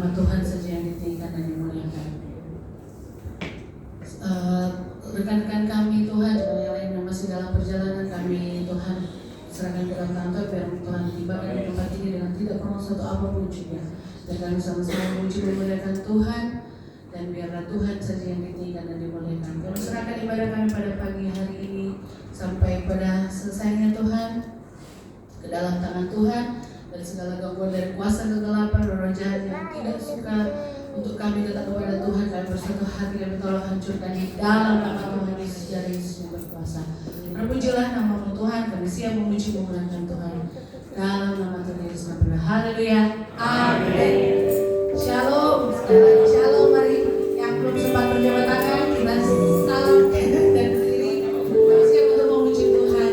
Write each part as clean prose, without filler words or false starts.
Nama Tuhan saja yang ditinggikan dan dimuliakan. Rekan-rekan kami Tuhan, yang lain yang masih dalam perjalanan kami Tuhan serahkan ke dalam tangan biar Tuhan tibakan di tempat ini dengan tidak kurang satu apapun juga. Dan kami sama-sama memuji memuliakan Tuhan, dan biarlah Tuhan saja yang ditinggikan dan dimuliakan. Kami serahkan ibadah kami pada pagi hari ini sampai pada selesainya Tuhan ke dalam tangan Tuhan, dari segala gangguan dari kuasa kegelapan roh jahat yang tidak suka untuk kami datang kepada Tuhan. Kami bersatu hati kami tolong hancurkan di dalam nama Tuhan Yesus, dari Yesus yang berkuasa. Terpujilah nama Tuhan, kami siap memuji memuliakan Tuhan dalam nama Tuhan Yesus kami berdoa. Haleluya, amin. Shalom, shalom. Mari yang belum sempat berjabat tangan kita salam dan berdiri. Kami siap untuk memuji Tuhan.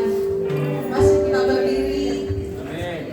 Masih kita berdiri. Amin.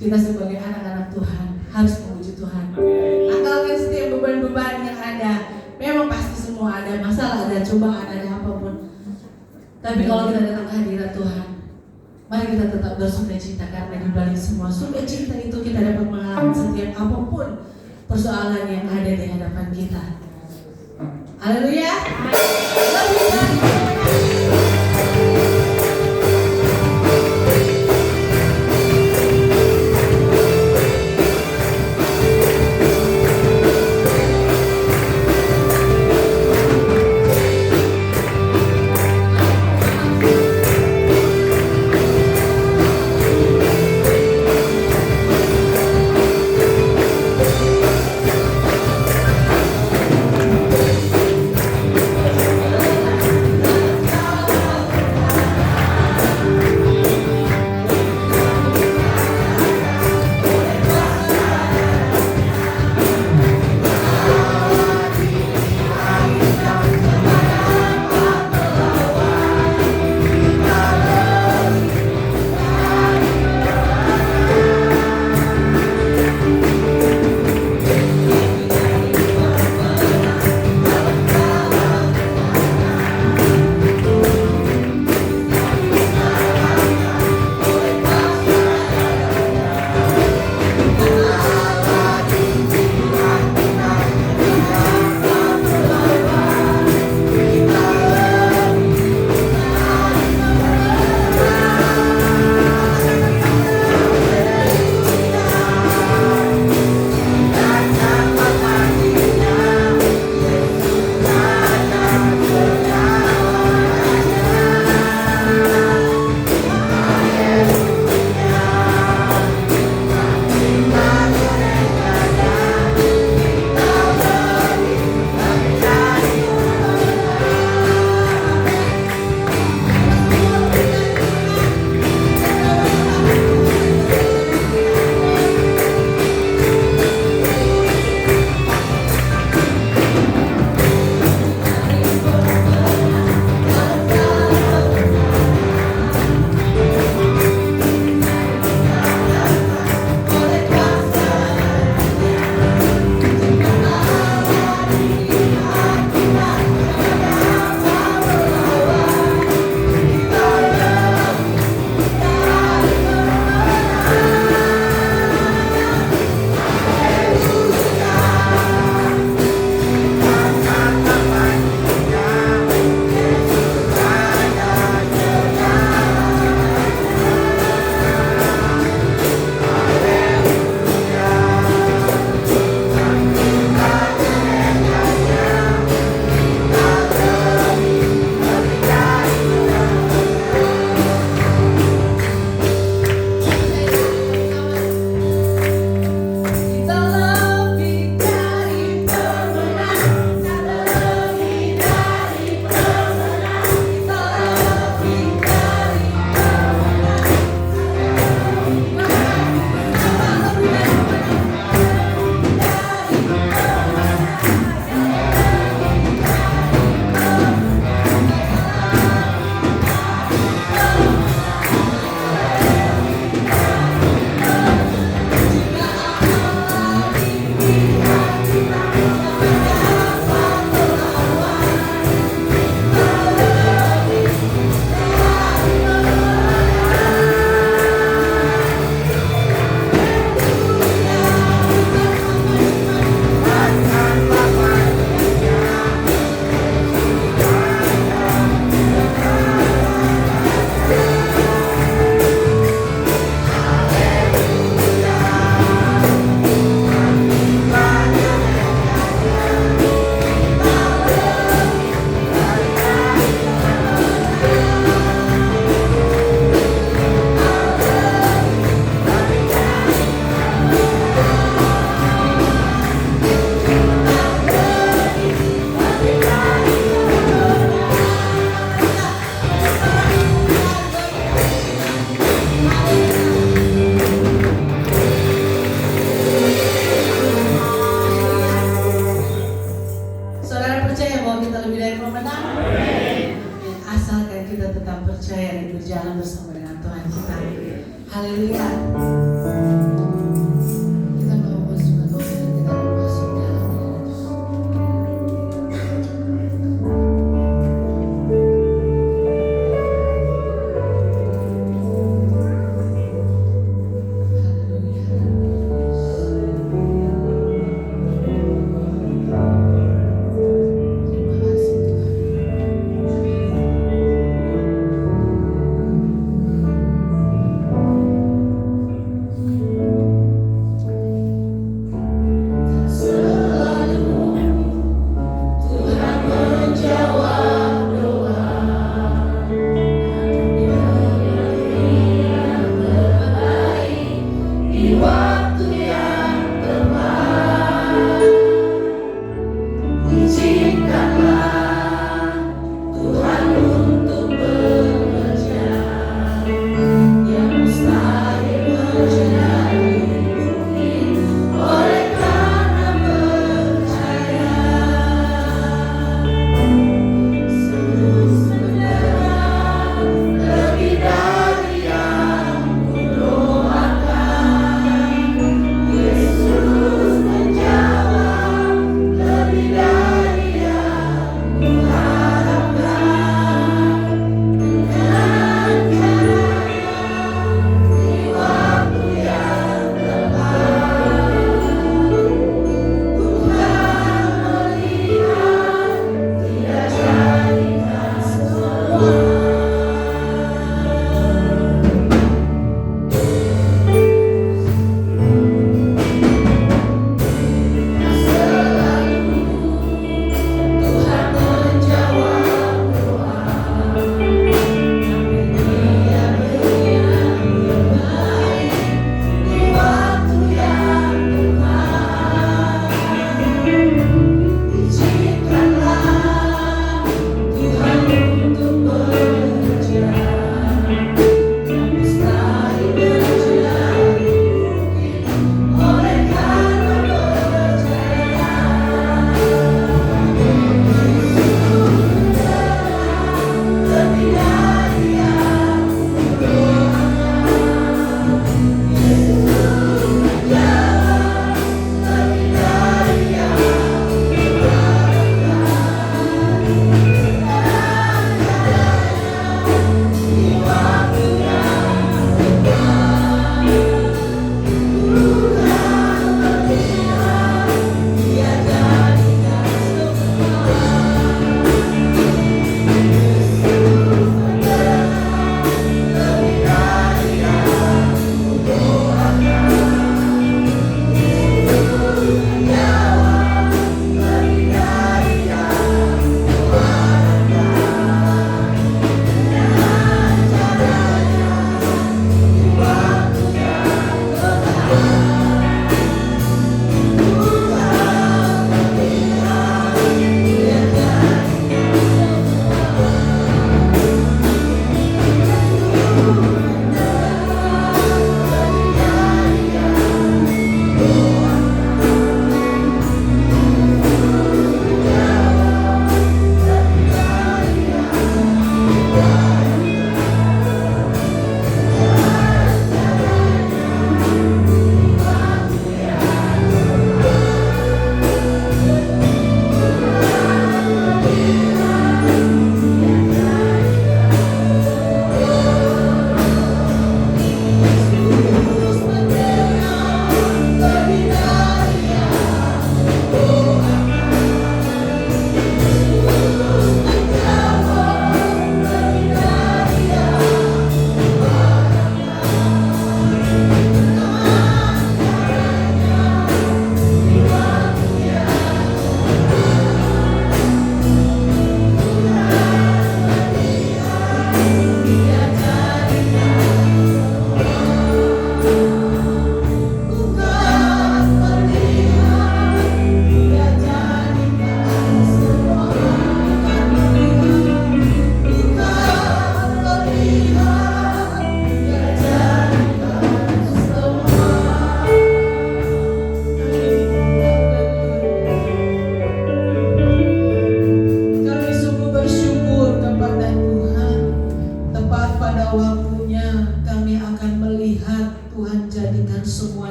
Kita sebagai anak-anak Tuhan harus memuji Tuhan. Anggalkan setiap beban-beban yang ada. Memang pasti semua ada masalah, ada cobaan, ada apapun. Tapi kalau kita datang ke hadirat Tuhan, mari kita tetap bersukacita karena di balik semua sukacita itu kita dapat mengalami setiap apapun persoalan yang ada di hadapan kita. Haleluya. Haleluya. Kita mau masuk ke doa dan kita mau masuk dalam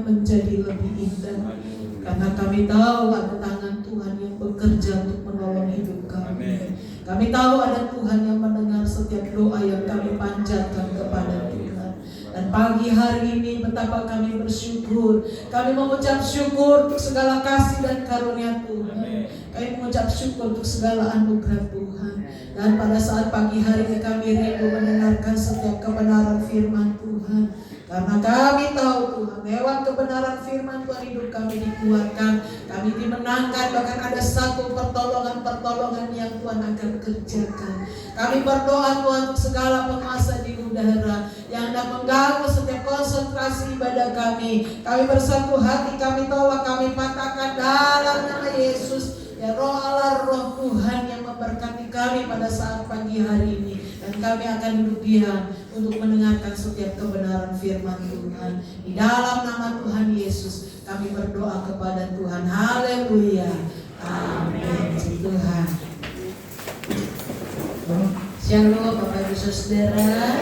menjadi lebih indah. Karena kami tahu ada tangan Tuhan yang bekerja untuk menolong hidup kami. Kami tahu ada Tuhan yang mendengar setiap doa yang kami panjatkan kepada Tuhan. Dan pagi hari ini betapa kami bersyukur. Kami mengucap syukur untuk segala kasih dan karunia Tuhan. Kami mengucap syukur untuk segala anugerah Tuhan. Dan pada saat pagi hari ini kami rindu mendengarkan setiap kebenaran firman Tuhan. Karena kami tahu Tuhan, lewat kebenaran firman Tuhan hidup kami dikuatkan, kami dimenangkan, bahkan ada satu pertolongan yang Tuhan akan kerjakan. Kami berdoa Tuhan untuk segala penguasa di udara yang hendak mengganggu setiap konsentrasi ibadah kami. Kami bersatu hati, kami tolak, kami patahkan dalam nama Yesus. Ya Roh Allah, Roh Tuhan yang memberkati kami pada saat pagi hari ini. Dan kami akan duduk diam untuk mendengarkan setiap kebenaran firman Tuhan. Di dalam nama Tuhan Yesus kami berdoa kepada Tuhan. Haleluya. Amin. Tuhan. Shalom Bapak Ibu Saudara.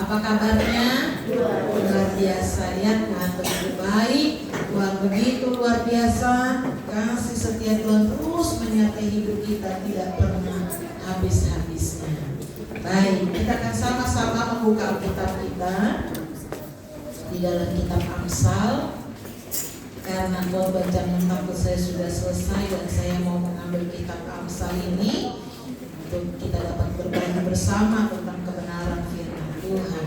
Apa kabarnya? Luar biasa ya, Tuhan begitu baik, Tuhan begitu luar biasa. Kasih setia Tuhan terus menyertai hidup kita, tidak pernah habis-habisnya. Baik, kita akan sama-sama membuka Alkitab kita di dalam kitab Amsal. Karena khotbah jam 4 saya sudah selesai dan saya mau mengambil kitab Amsal ini untuk kita dapat berbagi bersama tentang kebenaran firman Tuhan.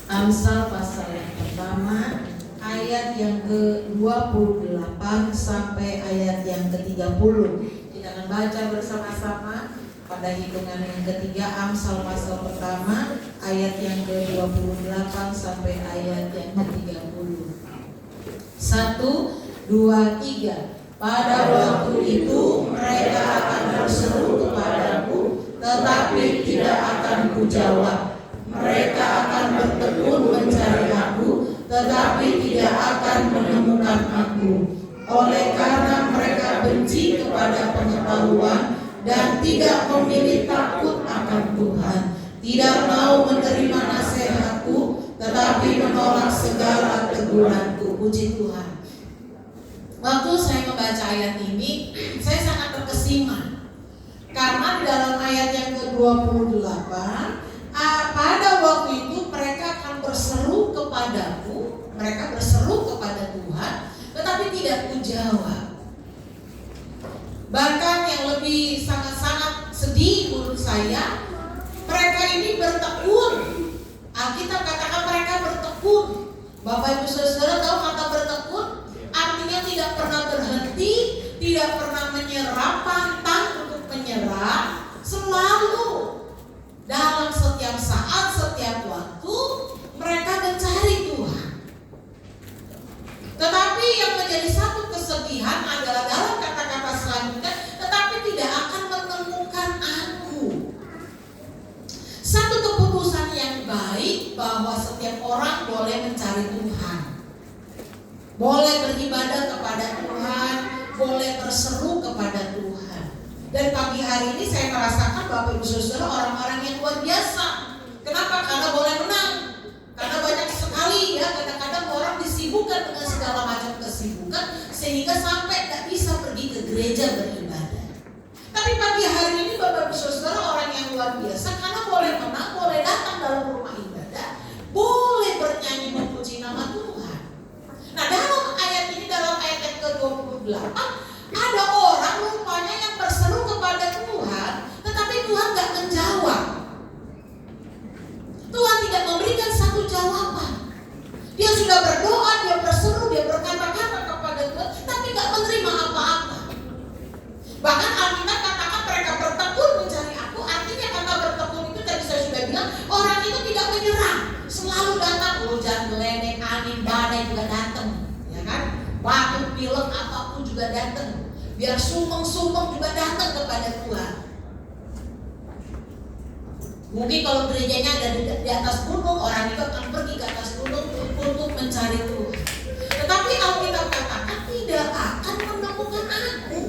Amsal pasal yang pertama ayat yang ke-28 sampai ayat yang ke-30. Kita akan baca bersama-sama pada hitungan yang ketiga. Amsal pasal pertama ayat yang ke-28 sampai ayat yang ke-30. 1, 2, 3. Pada waktu itu mereka akan berseru kepadaku, tetapi tidak akan kujawab. Mereka akan bertekun mencari aku, tetapi tidak akan menemukan aku. Oleh karena mereka benci kepada pengetahuan dan tidak memilih takut akan Tuhan, tidak mau menerima nasihatku, tetapi menolak segala teguranku. Puji Tuhan. Waktu saya membaca ayat ini, saya sangat terkesima. Karena di dalam ayat yang ke-28, pada waktu itu mereka akan berseru kepadaku, mereka berseru kepada Tuhan, tetapi tidak kujawab. Bahkan yang lebih sangat-sangat sedih menurut saya, mereka ini bertekun. Alkitab katakan mereka bertekun. Bapak Ibu Saudara tahu kata bertekun? Artinya tidak pernah berhenti, tidak pernah menyerah, pantang untuk menyerah, selalu dalam setiap saat, setiap waktu mereka mencari Tuhan. Tetapi yang menjadi satu kesedihan adalah dalam kata-kata selanjutnya, tetapi tidak akan menemukan aku. Satu keputusan yang baik bahwa setiap orang boleh mencari Tuhan, boleh beribadah kepada Tuhan, boleh berseru kepada Tuhan. Dan pagi hari ini saya merasakan Bapak Ibu Saudara orang-orang yang luar biasa. Kenapa? Karena boleh menang. Karena banyak sekali ya, kadang-kadang orang disibukkan dengan segala macam kesibukan sehingga sampai tidak bisa pergi ke gereja beribadah. Tapi pagi hari ini Bapak Ibu Saudara orang yang luar biasa karena boleh menang, boleh datang dalam rumah ibadah, boleh bernyanyi memuji nama Tuhan. Nah dalam ayat ini, dalam ayat yang ke-28 ada orang rupanya yang berseru kepada Tuhan, tetapi Tuhan gak menjawab. Tuhan tidak memberikan satu jawaban. Dia sudah berdoa, dia berseru, dia berkata-kata kepada Tuhan, tapi gak menerima apa-apa. Bahkan Alkitab katakan mereka bertekun mencari aku. Artinya kata bertekun itu tadi saya sudah bilang, orang itu tidak menyerah, selalu datang. Hujan, geledek, angin, badai juga datang, ya kan? Batuk, pilek, apapun juga datang. Biar sumeng-sumeng juga datang kepada Tuhan. Mungkin kalau gerejanya ada di atas gunung, orang itu akan pergi ke atas gunung untuk mencari Tuhan. Tetapi Alkitab katakan tidak akan menemukan aku.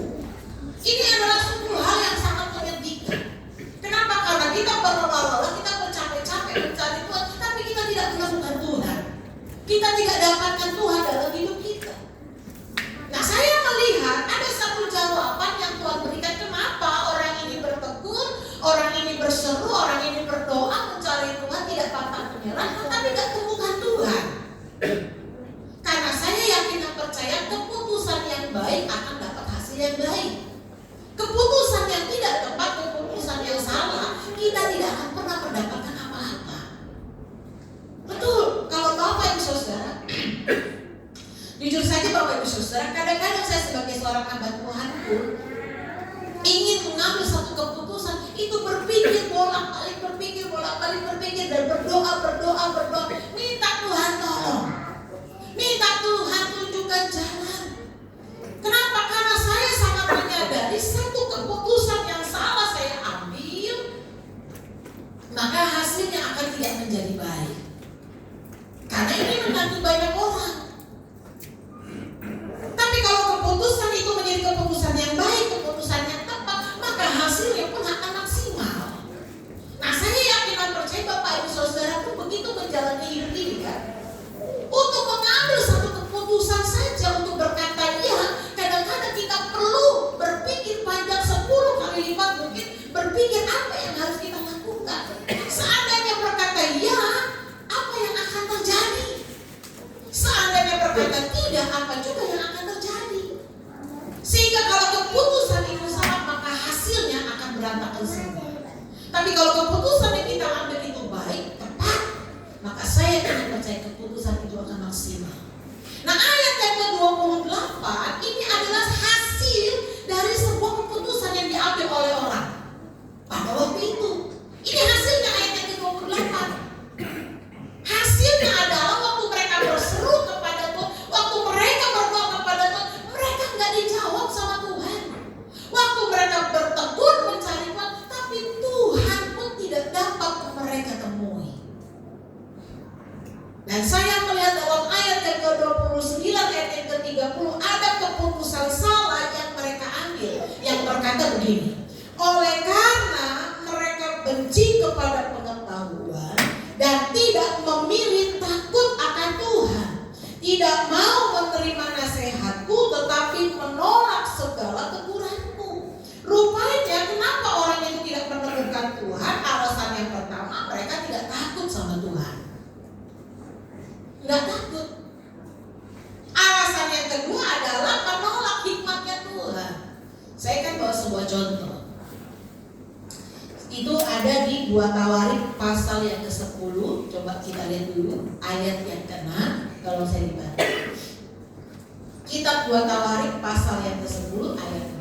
Ini adalah suatu hal yang sangat menyedihkan. Kenapa? Karena kita berlelah-lelah, kita bercapek-capek mencari Tuhan, tapi kita tidak menemukan Tuhan. Kita tidak mendapatkan Tuhan dalam hidup kita. Nah, saya melihat ada satu jawaban yang Tuhan berikan kenapa orang ini bertekun, orang ini berseru, orang ini berdoa mencari Tuhan, tidak pantang menyerah, tapi tidak temukan Tuhan. Karena saya yakin dan percaya keputusan yang baik akan dapat hasil yang baik. Keputusan yang tidak tepat, keputusan yang salah, kita tidak akan pernah mendapatkan apa-apa. Betul, kalau Bapak Ibu Saudara, jujur saja Bapak Ibu Saudara, kadang-kadang saya sebagai seorang hamba Tuhan pun ingin mengambil satu keputusan, itu berpikir bolak-balik, dan berdoa, minta Tuhan tolong, minta Tuhan tunjukkan jalan. Kenapa? Karena saya sangat menyadari satu keputusan yang salah saya ambil, maka hasilnya akan tidak menjadi baik. Karena ini mengganggu banyak orang. Tapi kalau keputusan itu menjadi keputusan yang baik, keputusan yang tepat, maka hasilnya pun akan maksimal. Nah, saya yakin dan percaya Bapak Ibu Saudara pun begitu menjalani hidup ini kan. Untuk mengambil satu keputusan saja, untuk berkata iya, kadang-kadang kita perlu berpikir panjang 10 kali lipat, mungkin berpikir apa yang harus kita lakukan. Seandainya berkata iya, apa yang akan terjadi? Seandainya berkata tidak, apa juga yang akan terjadi? Sehingga kalau keputusan itu salah, maka hasilnya akan berantakan semua. Tapi kalau keputusan yang kita ambil itu baik, tepat, maka saya akan percaya keputusan itu akan maksimal. Nah, ayat yang ke-28 ini adalah hasil dari sebuah keputusan yang diambil oleh orang pada waktu itu. Ini hasilnya ayat yang ke-28. Hasilnya adalah waktu mereka berseru kepada Tuhan, waktu mereka berdoa kepada Tuhan, mereka nggak dijawab sama Tuhan. Waktu mereka bertekun mencari Tuhan, tapi Tuhan pun tidak dapat mereka temui. Dan saya melihat dalam ayat yang ke-29, ayat yang ke-30, ada keputusan salah yang mereka ambil, yang berkata begini: oleh karena mereka benci kepada pengetahuan dan tidak memilih takut akan Tuhan, tidak mau menerima nasihatku, tetapi menolak segala teguranku. Rupanya kenapa orang itu tidak menemukan Tuhan? Alasan yang pertama, mereka tidak takut sama Tuhan. Tidak takut. Alasan yang kedua adalah menolak hikmatnya Tuhan. Saya kan bawa sebuah contoh. Itu ada di 2 Tawarik pasal yang ke-10. Coba kita lihat dulu ayat yang ke-6. Kalau saya dibaca Kitab 2 Tawarik pasal yang ke-10 ayat 6.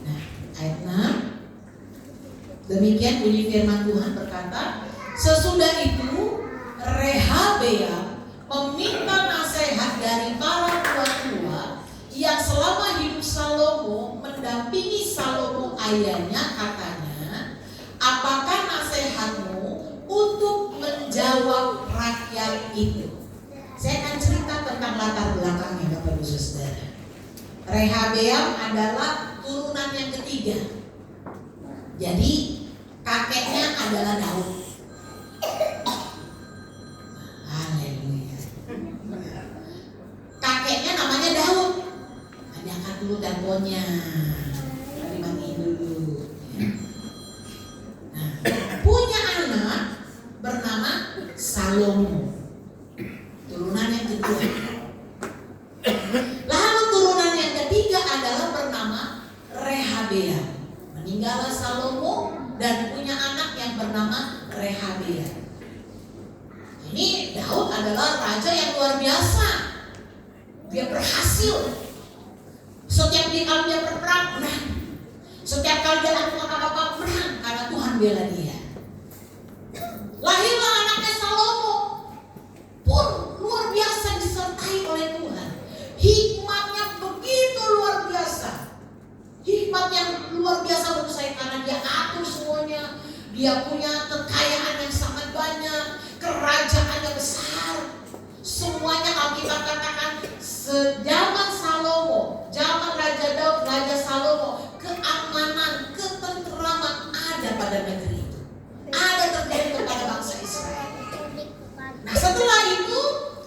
Nah, ayat 6. Demikian bunyi firman Tuhan berkata, sesudah itu Rehabeam meminta nasihat dari para tua-tua yang selama hidup Salomo mendampingi Salomo ayahnya, katanya, apakah nasihatmu untuk menjawab rakyat itu? Saya akan cerita tentang latar belakangnya Bapak Ibu Saudara. Rehabeam adalah turunan yang ketiga. Jadi kakeknya adalah Daud. Haleluya. Kakeknya namanya Daud. Diangkat dulu teleponnya. Dimatiin dulu. Nah, punya anak bernama Salomo. Turunan yang kedua. Lalu turunan yang ketiga adalah bernama Rehabeam. Meninggallah Salomo dan punya anak yang bernama Rehabeam. Ini Daud adalah raja yang luar biasa. Dia berhasil. Setiap kali dia berperang, menang. Setiap kali dia lakukan apa-apa, menang. Karena Tuhan bela dia. Lahirlah anaknya Salomo, pun luar biasa disertai oleh Tuhan. Hikmatnya begitu luar biasa. Hikmat yang luar biasa menurut saya, karena dia atur semuanya. Dia punya kekayaan yang sangat banyak, kerajaannya besar. Semuanya Alkitab katakan Sejaman Salomo, zaman Raja Daud, Raja Salomo, keamanan, ketenteraman ada pada negeri itu. Ada terjadi kepada bangsa Israel. Nah setelah itu,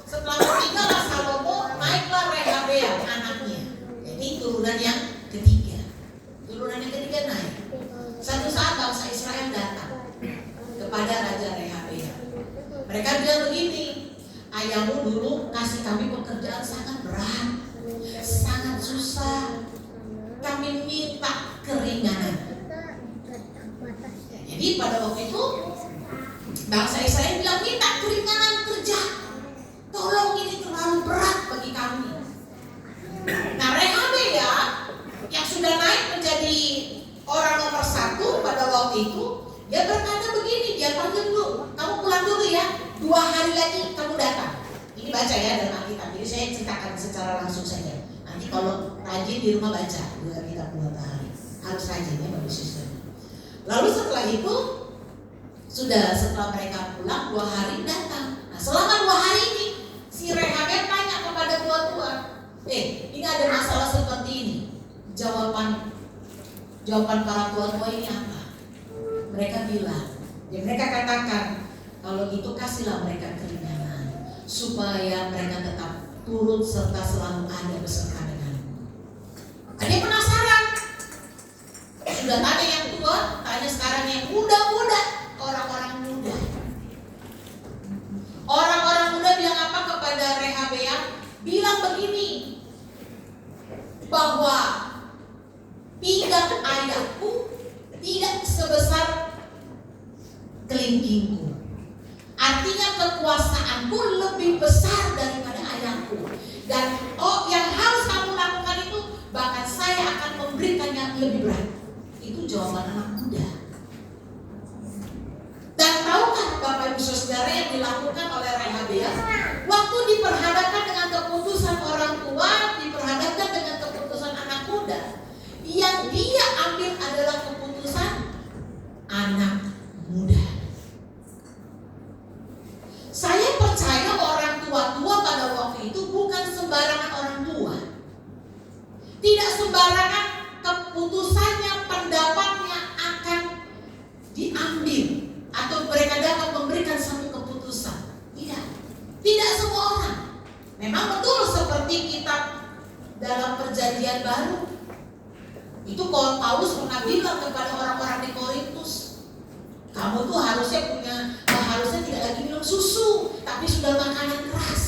setelah meninggallah Salomo, naiklah Rehabeam anaknya. Jadi turunan yang ketiga. Turunan yang ketiga naik. Satu saat bangsa Israel datang kepada Raja Rehabeam. Mereka bilang begini, ayahmu dulu kasih kami pekerjaan sangat berat, sangat susah. Kami minta keringanan. Jadi pada waktu itu bangsa Israel bilang minta keringanan kerja. Tolong ini terlalu berat bagi kami. Nah Rehabeam yang sudah naik menjadi orang nomor 1 pada waktu itu, dia berkata begini, dia panggil dulu, kamu pulang dulu ya, 2 hari lagi kamu datang. Ini baca ya dalam Alkitab, jadi saya ceritakan secara langsung saja. Nanti kalau rajin di rumah baca 2 Alkitab 2 hari, harus rajin ya bagus sister. Lalu setelah itu, setelah mereka pulang 2 hari datang. Nah selama 2 hari ini, si Rehabeam tanya kepada tua-tua, ini ada masalah seperti ini. Jawaban para tua-tua ini apa? Mereka bilang, mereka katakan, kalau gitu kasihlah mereka keringanan, supaya mereka tetap turut serta selalu ada beserta denganmu. Ada yang penasaran? Sudah tanya yang tua, tanya sekarang yang muda-muda, orang-orang muda. Orang-orang muda bilang apa kepada Rehabeam? Bilang begini, bahwa pinggang ayahku tidak sebesar kelingkingku. Artinya kekuasaanku lebih besar daripada ayahku. Dan yang harus kamu lakukan itu, bahkan saya akan memberikan yang lebih berat. Itu jawaban anak muda. Dan tahukah Bapak Ibu Saudara yang dilakukan oleh Rehabeam? Waktu diperhadapkan dengan keputusan orang tua, diperhadapkan dengan keputusan anak muda, yang dia ambil adalah keputusan anak muda. Saya percaya orang tua-tua pada waktu itu bukan sembarangan orang tua. Tidak sembarangan keputusannya, pendapatnya akan diambil atau mereka dapat memberikan satu keputusan. Tidak semua orang. Memang betul seperti kitab dalam Perjanjian Baru. Itu kalau Paulus pernah bilang kepada orang-orang di Korintus, kamu tuh harusnya tidak lagi minum susu, tapi sudah makanan keras.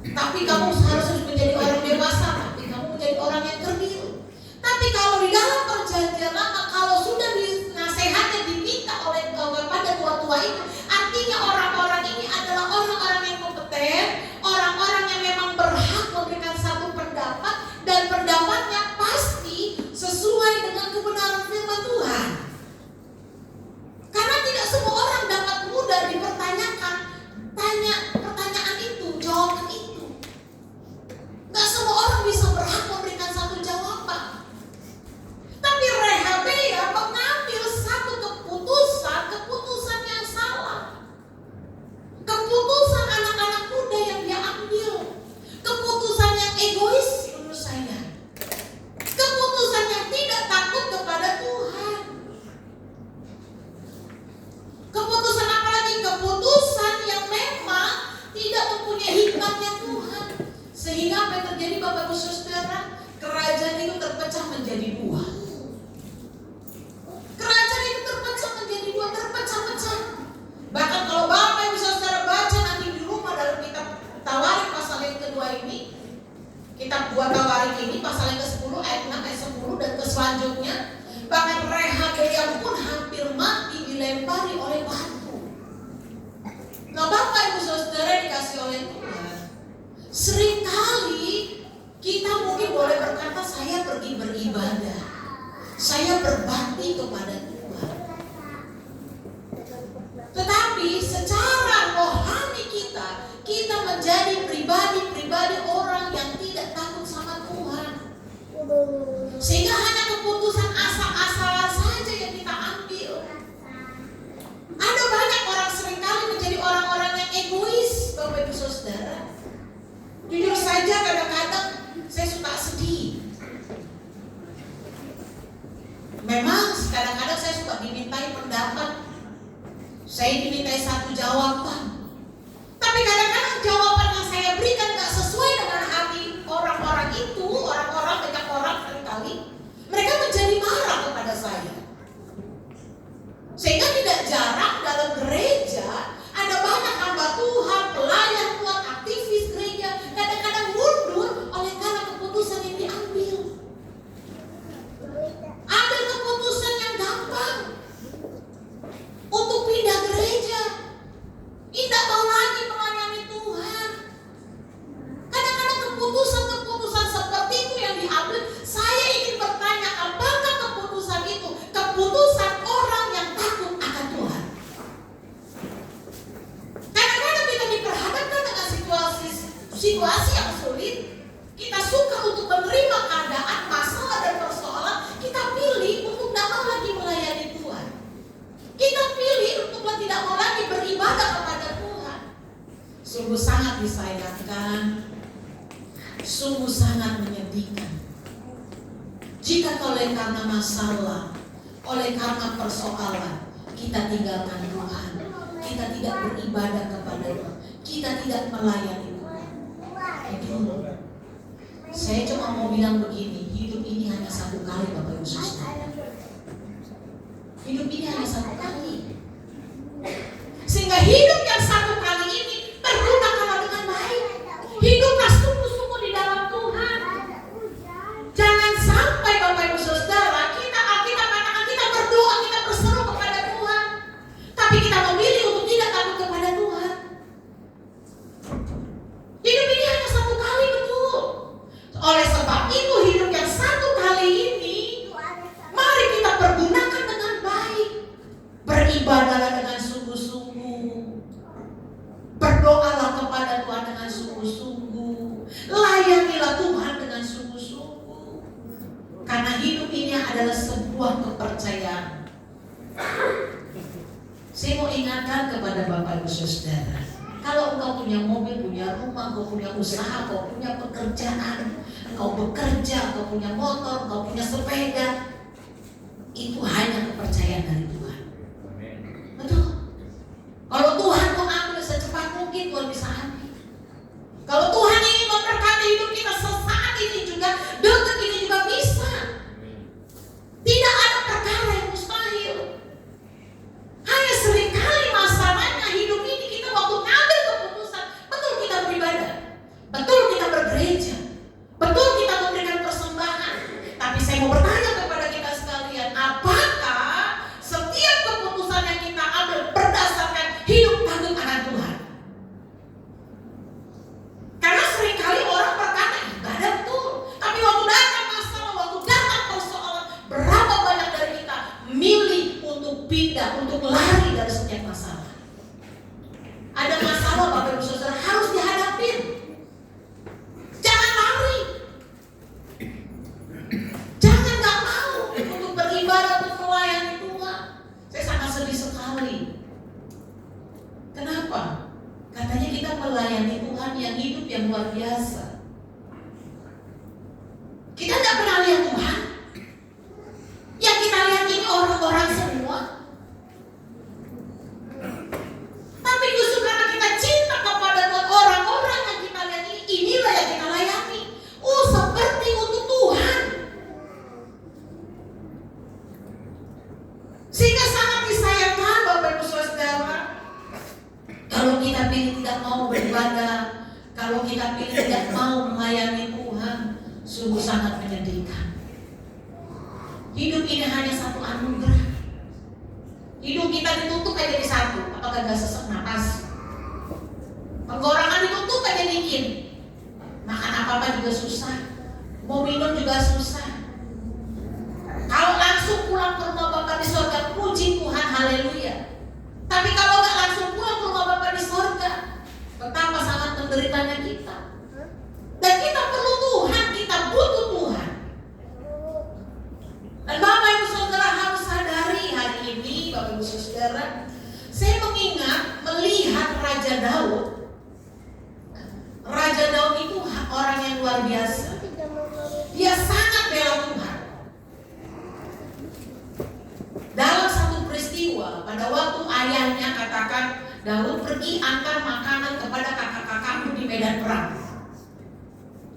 Tapi kamu harus menjadi orang dewasa, tapi kamu menjadi orang yang kerdil. Tapi kalau di dalam Perjanjian Lama, kalau sudah dinasehati diminta oleh kepada tua-tua itu, artinya orang-orang ini adalah orang-orang yang kompeten, orang-orang yang memang berhak memberikan satu pendapat, dan pendapatnya pasti sesuai dengan kebenaran firman Tuhan. Karena tidak semua orang dapat mudah dipertanyakan, pertanyaan itu, jawaban itu. Gak semua orang bisa berhak memberikan satu jawaban. Tapi Rehabeam mengambil satu keputusan yang salah. Keputusan anak-anak muda yang dia ambil. Keputusan yang egois menurut saya. Keputusan yang tidak takut kepada Tuhan. Keputusan apa lagi? Keputusan yang memang tidak mempunyai hikmatnya Tuhan. Sehingga apa yang terjadi Bapak Ibu Saudara? Kerajaan itu terpecah menjadi 2. Kerajaan itu terpecah menjadi 2, terpecah-pecah. Bahkan kalau Bapak Ibu Saudara baca nanti di rumah dalam kitab Tawarik pasal yang kedua ini, kitab 2 Tawarik ini pasal yang ke-10 ayat 6 ayat 10 dan ke selanjutnya, bahkan Rehabeam pun hampir mati dilempari oleh batu. Nah Bapak Ibu Saudara dikasih oleh Tuhan, seringkali kita mungkin boleh berkata saya pergi beribadah, saya berbakti kepada Tuhan. Tetapi secara rohani kita menjadi pribadi-pribadi orang yang tidak takut sama Tuhan. Sehingga hanya keputusan asal-asalan saja yang kita ambil. Ada banyak orang seringkali menjadi orang-orang yang egois, Bapak Ibu Saudara. Jujur saja kadang-kadang saya suka sedih. Memang kadang-kadang saya suka dimintai pendapat, saya dimintai satu jawaban. Tapi kadang-kadang jawaban yang saya berikan gak sesuai dengan hati orang-orang itu. Banyak orang seringkali mereka menjadi marah kepada saya. Sehingga tidak jarang dalam gereja ada banyak hamba Tuhan, pelayan Tuhan, aktivis gereja kadang-kadang mundur oleh karena keputusan yang diambil. Ambil keputusan yang gampang untuk pindah gereja, tidak mau lagi melayani Tuhan. Kadang-kadang keputusan-keputusan seperti itu yang diambil. Saya ingin bertanya, apakah keputusan itu keputusan orang yang takut akan Tuhan? Kadang-kadang kita diperhadapkan dengan situasi yang sulit. Kita suka untuk menerima keadaan, masalah dan persoalan. Kita pilih untuk tidak mau lagi melayani Tuhan. Kita pilih untuk tidak mau lagi beribadah kepada Tuhan. Sungguh sangat disayangkan, sungguh sangat menyedihkan. Jika oleh karena masalah, oleh karena persoalan, kita tinggalkan Tuhan, kita tidak beribadah kepada Tuhan, kita tidak melayani Tuhan. Aduh, saya cuma mau bilang begini, hidup ini hanya satu kali, Bapak Ibu Saudara. Hidup ini hanya satu kali. Sehingga hidup yang satu kali ini pergunakanlah dengan baik. Hiduplah sungguh-sungguh di dalam Tuhan. Jangan sampai Bapak Ibu Saudara kita katakan kita berdoa, kita berseru kepada Tuhan, tapi kita memilih untuk tidak takut kepada Tuhan. Hidup ini hanya satu kali, betul. Oleh sebab itu hidup yang satu kali ini mari kita pergunakan dengan baik. Beribadahlah dengan sungguh-sungguh. Berdoalah kepada Tuhan dengan sungguh-sungguh. Layanilah Tuhan dengan sungguh-sungguh. Karena hidup ini adalah sebuah kepercayaan. Saya mau ingatkan kepada Bapak Ibu Saudara, kalau engkau punya mobil, punya rumah, engkau punya usaha, engkau punya pekerjaan, engkau bekerja, engkau punya motor, engkau punya sepeda, itu hanya kepercayaan dari Tuhan. Betul. Kalau Tuhan mau ambil secepat mungkin, Tuhan bisa ambil. Kalau Tuhan ingin memberkati hidup kita sesaat ini juga, detik ini juga bisa. Tidak ada perkara yang mustahil. Hanya seringkali masalahnya hidup ini kita waktu ngambil keputusan, betul kita beribadah, betul kita bergereja, betul kita memberikan persembahan. Tapi saya mau bertanya kepada kita sekalian, apakah setiap keputusan yang kita ambil berdasarkan hidup takut akan Tuhan? Karena seringkali orang berkata ibadah betul, tapi waktu datang masalah, waktu datang persoalan, berapa banyak dari kita milih untuk pindah, untuk lari dari setiap masalah. Ada masalah Bapak Ibu Saudara harus dihadapin. Jangan lari. Jangan gak mau untuk beribadah, untuk melayani Tuhan. Saya sangat sedih sekali. Kenapa? Katanya kita melayani Tuhan yang hidup yang luar biasa. Kita gak pernah lihat Tuhan. Yang kita lihat ini orang-orang semua. Tapi justru karena kita cinta kepada orang-orang yang kita lihat ini, inilah yang kita layani. Seperti untuk Tuhan. Sehingga sangat disayangkan Bapak Ibu Saudara, kalau kita pilih tidak mau beribadah, kalau kita pilih tidak mau melayani Tuhan, sungguh sangat menyedihkan. Hidup ini hanya satu anugerah. Hidung kita ditutup aja di satu, apakah gak sesak napas? Tenggorokan ditutup aja dikit, makan apa-apa juga susah, mau minum juga susah. Kalau langsung pulang ke rumah Bapa di surga, puji Tuhan, haleluya. Tapi kalau gak langsung pulang ke rumah Bapa di surga, betapa sangat menderitanya kita. Dan kita perlu Tuhan, kita butuh Tuhan. Dan Bapak Ibu Saudara harus sadari hari ini, Bapak Ibu Saudara, saya mengingat melihat Raja Daud. Raja Daud itu orang yang luar biasa. Dia sangat bela Tuhan. Dalam satu peristiwa, pada waktu ayahnya katakan, Daud pergi antar makanan kepada kakak-kakakmu di medan perang.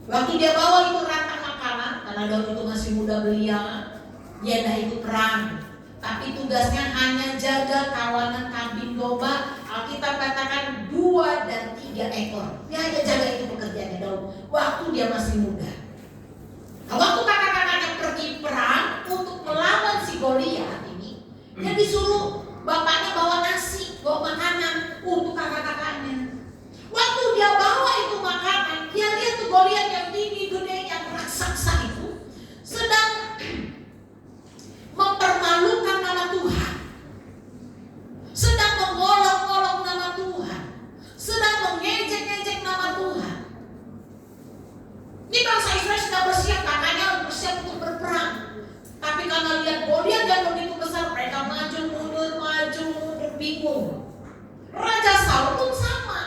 Waktu dia bawa itu rantang makanan, karena Daud itu masih muda belia, dia tidak ikut perang. Tapi tugasnya hanya jaga kawanan kambing domba. Alkitab katakan 2 dan 3 ekor. Dia hanya jaga itu pekerjaannya Daud waktu dia masih muda. Nah, waktu kakak-kakaknya pergi perang untuk melawan si Goliat ini, dia disuruh bapaknya bawa nasi, bawa makanan untuk kakak-kakaknya. Waktu dia bawa itu makanan, dia lihat tuh Goliat yang tinggi, gede, yang raksasa itu sedang mempermalukan nama Tuhan, sedang mengolok-olok nama Tuhan, sedang mengejek-ngejek nama Tuhan. Ini bangsa Israel sudah bersiap, kakaknya bersiap untuk berperang. Tapi karena lihat Goliat yang begitu besar, mereka maju mundur, bingung. Raja Saul pun sama,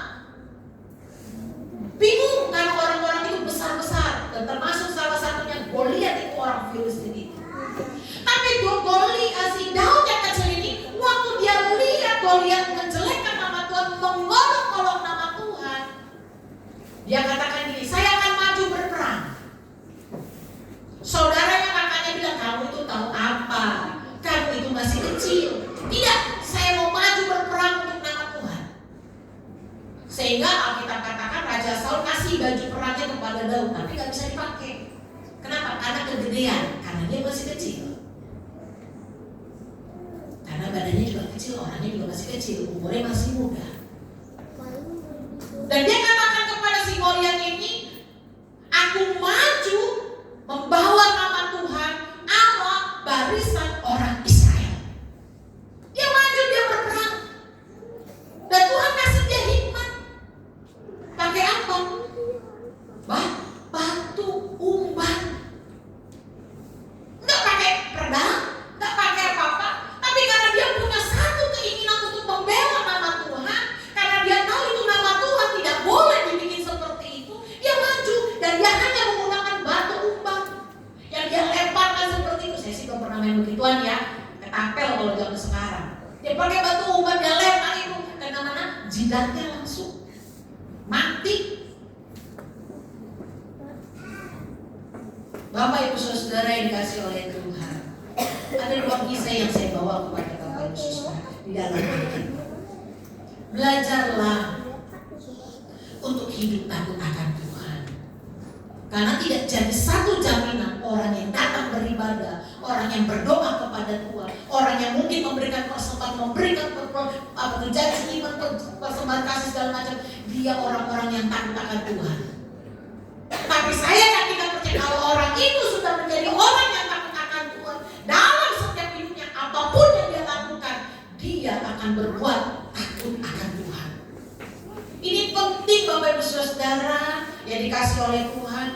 bingung karena orang-orang itu besar-besar, dan termasuk salah satunya Goliat itu orang Filistin itu. Tapi Goliat, si Daud yang kecil ini, waktu dia melihat Goliat menjelekkan nama Tuhan, mengolok-olok nama Tuhan, dia katakan gini, saya akan maju berperang. Saudaranya kakaknya bilang, kamu itu tahu apa? Kamu itu masih kecil. Tidak, saya mau maju berperang untuk nama Tuhan. Sehingga Alkitab katakan Raja Saul kasih baju perangnya kepada Daud, tapi gak bisa dipakai. Kenapa? Karena kegedean, karena dia masih kecil. Karena badannya juga kecil, orangnya juga masih kecil, umurnya masih muda. Dan dia katakan kepada si Goliat ini, aku maju membawa nama Tuhan, Allah barisan orang Israel. Dia maju, dia berperang. Dan Tuhan kasih dia hikmat. Pakai apa? Batu umban. Nggak pakai pedang, nggak pakai apa-apa. Tapi karena dia punya satu keinginan untuk membela nama Tuhan, karena dia tahu itu nama Tuhan tidak boleh dibikin seperti itu, dia maju dan dia hanya menggunakan batu umban yang dia lemparkan seperti itu. Saya sih belum pernah main begituan ya, ketapel kalau zaman sekarang. Dia pakai batu umban, dia lempar itu karena mana? Jidatnya langsung mati. Bapak Ibu Saudara yang dikasih oleh Tuhan, ada 2 kisah yang saya bawa kepada Bapak Ibu Saudara di dalam Alkitab. Belajarlah untuk hidup takut akan Tuhan, karena tidak jadi satu jaminan orang yang datang beribadah, orang yang berdoa kepada Tuhan, orang yang mungkin memberikan persembahan, memberikan janji iman, persembahan kasih segala macam, dia orang-orang yang takut akan Tuhan. Tapi saya tidak percaya kalau orang itu sudah menjadi orang yang takut akan Tuhan, dalam setiap hidupnya apapun yang dia lakukan, dia akan berbuat takut akan Tuhan. Ini penting Bapak Ibu Saudara yang dikasih oleh Tuhan.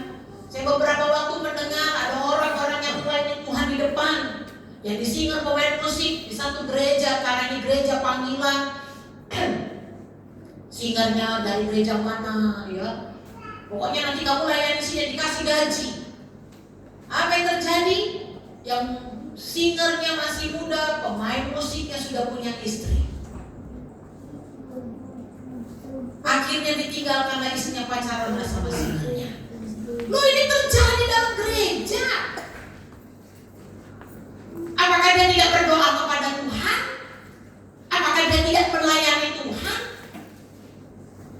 Saya beberapa waktu mendengar ada orang-orang yang melayani Tuhan di depan, yang disingar pemain musik di satu gereja, karena ini gereja panggilan. Singarnya dari gereja mana ya? Pokoknya nanti kamu layani sini dikasih gaji. Apa yang terjadi? Yang singernya masih muda, pemain musiknya sudah punya istri. Akhirnya ditinggal karena istrinya pacaran sama singernya. Loh, ini terjadi dalam gereja. Apakah dia tidak berdoa kepada Tuhan? Apakah dia tidak melayani Tuhan?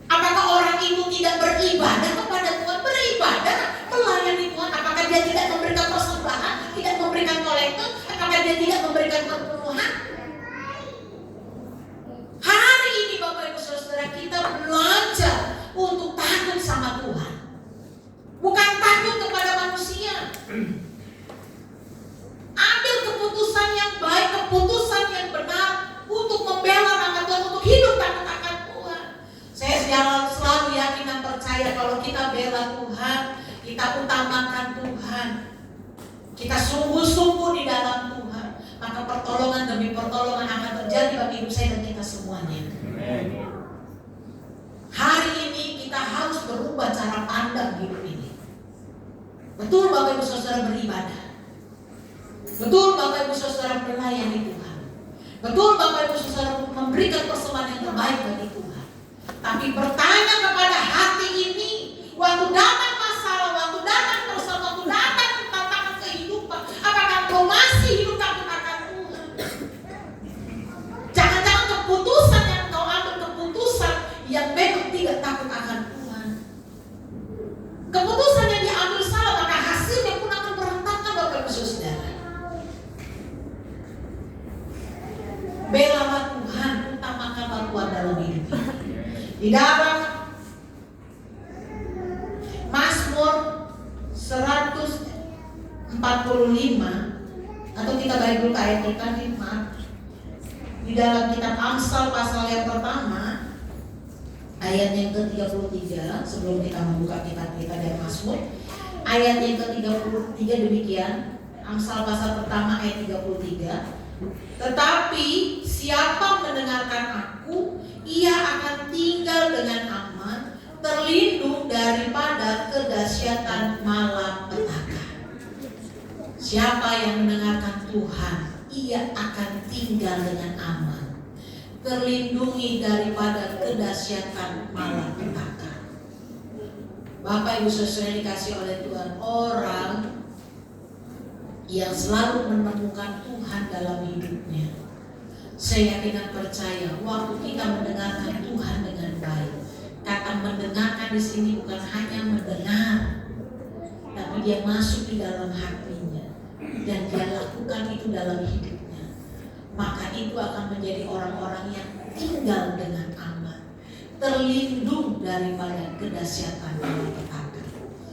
Apakah orang itu tidak beribadah kepada Tuhan? Beribadah, melayani Tuhan. Apakah dia tidak memberikan persembahan, tidak memberikan kolektor? Apakah dia tidak memberikan perpuluhan? Hari ini Bapak Ibu Saudara, kita belajar untuk takut sama Tuhan, bukan takut kepada manusia. Ambil keputusan yang baik, keputusan yang benar untuk membela nama Tuhan, untuk hidup takut akan Tuhan. Saya selalu yakin dan percaya kalau kita bela Tuhan, kita utamakan Tuhan, kita sungguh-sungguh di dalam Tuhan, maka pertolongan demi pertolongan akan terjadi bagi hidup saya dan kita semuanya. Hari ini kita harus berubah cara pandang hidup ini. Betul Bapak Ibu Saudara beribadah. Betul Bapak Ibu Saudara melayani Tuhan. Betul Bapak Ibu Saudara memberikan persembahan yang terbaik bagi Tuhan. Tapi bertanya kepada hati ini, waktu datang masalah, waktu datang persoalan, waktu datang tantangan kehidupan, apakah kau masih hidup takut akan Tuhan? Jangan-jangan keputusan yang kau ambil keputusan yang memang tidak takut akan Tuhan. Keputusan yang diambil salah, maka hasilnya pun akan berantakan Bapak Ibu Saudara. Belalah Tuhan, utamakanlah Tuhan dalam hidup ini. Di dalam Mazmur 145, atau kita balik dulu ke ayat kita nih, maaf. Di dalam kitab Amsal pasal yang pertama, ayat yang ke-33, sebelum kita membuka kitab kita dari Mazmur, ayat yang ke-33 demikian. Amsal pasal pertama ayat 33. Tetapi siapa mendengarkan aku, ia akan tinggal dengan aman, terlindung daripada kedahsyatan malapetaka. Siapa yang mendengarkan Tuhan, ia akan tinggal dengan aman, terlindungi daripada kedahsyatan malapetaka. Bapak Ibu Saudara dikasih oleh Tuhan, orang yang selalu menemukan Tuhan dalam hidupnya, saya yakin dan percaya waktu kita mendengarkan Tuhan dengan baik. Kata mendengarkan di sini bukan hanya mendengar, tapi dia masuk di dalam hatinya dan dia lakukan itu dalam hidupnya. Maka itu akan menjadi orang-orang yang tinggal dengan aman, terlindung daripada kedahsyatan malapetaka.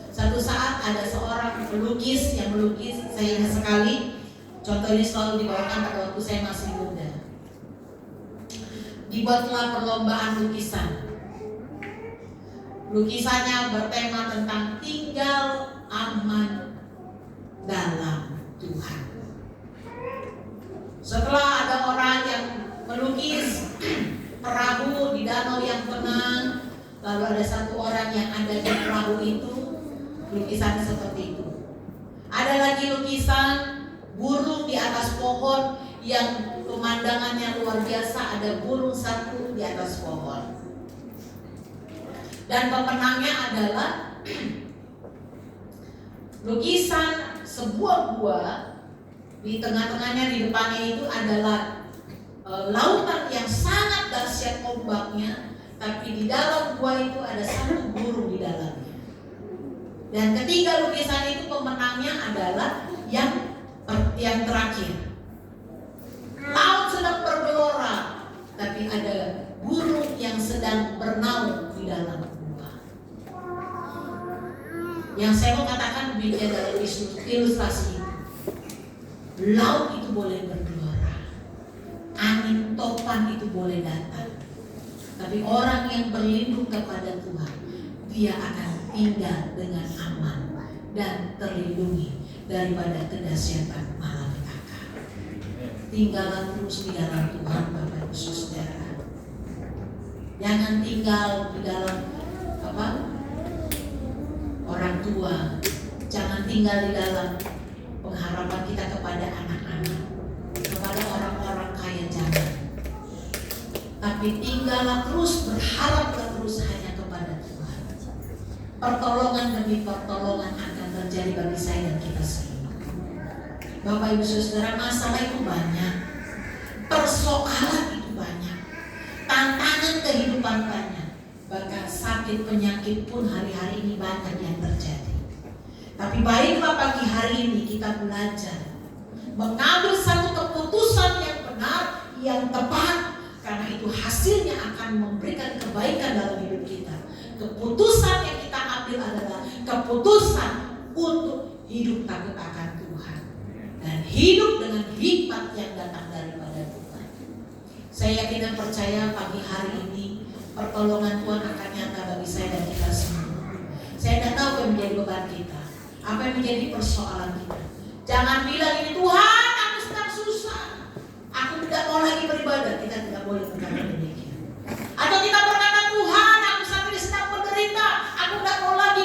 Satu saat ada seorang pelukis yang melukis, saya ingat sekali. Contoh ini selalu dibawakan pada waktu saya masih muda. Dibuatlah perlombaan lukisan. Lukisannya bertema tentang tinggal aman dalam Tuhan. Setelah ada orang yang melukis perahu di danau yang tenang, lalu ada satu orang yang ada di perahu itu, lukisan seperti itu. Ada lagi lukisan burung di atas pohon yang pemandangannya luar biasa, ada burung satu di atas pohon. Dan pemenangnya adalah lukisan sebuah gua, di tengah-tengahnya, di depannya itu adalah lautan yang sangat dahsyat ombaknya, tapi di dalam gua itu ada satu burung di dalamnya. Dan ketiga lukisan itu pemenangnya adalah yang terakhir. Laut sedang bergelora, tapi ada burung yang sedang bernaung di dalam gua. Yang saya mau katakan bicara dalam ilustrasi itu, laut itu boleh bergelora, angin topan itu boleh datang, tapi orang yang berlindung kepada Tuhan, dia akan tinggal dengan aman dan terlindungi daripada kedahsyatan malapetaka. Tinggallah terus di dalam Tuhan Bapak Ibu Saudara. Jangan tinggal di dalam orang tua. Jangan tinggal di dalam pengharapan kita kepada anak-anak, kepada orang-orang kaya, jangan. Tapi tinggallah terus, berharaplah terus hanya kepada Tuhan. Pertolongan demi pertolongan akan terjadi bagi saya dan kita semua. Bapak Ibu Saudara, masalah itu banyak, persoalan itu banyak, tantangan kehidupan banyak, bahkan sakit penyakit pun hari-hari ini banyak yang terjadi. Tapi baiklah pagi hari ini kita belajar mengambil satu keputusan yang benar, yang tepat, karena itu hasilnya akan memberikan kebaikan dalam hidup kita. Keputusan yang kita ambil adalah keputusan untuk hidup takut akan Tuhan dan hidup dengan hikmat yang datang daripada Tuhan. Saya yakin dan percaya pagi hari ini pertolongan Tuhan akan nyata bagi saya dan kita semua. Saya tidak tahu apa yang menjadi beban kita, apa yang menjadi persoalan kita. Jangan bilang ini, Tuhan aku sedang susah, aku tidak mau lagi beribadah. Kita tidak boleh berkata demikian. Atau kita berkata, Tuhan aku saat ini sedang menderita, aku tidak mau lagi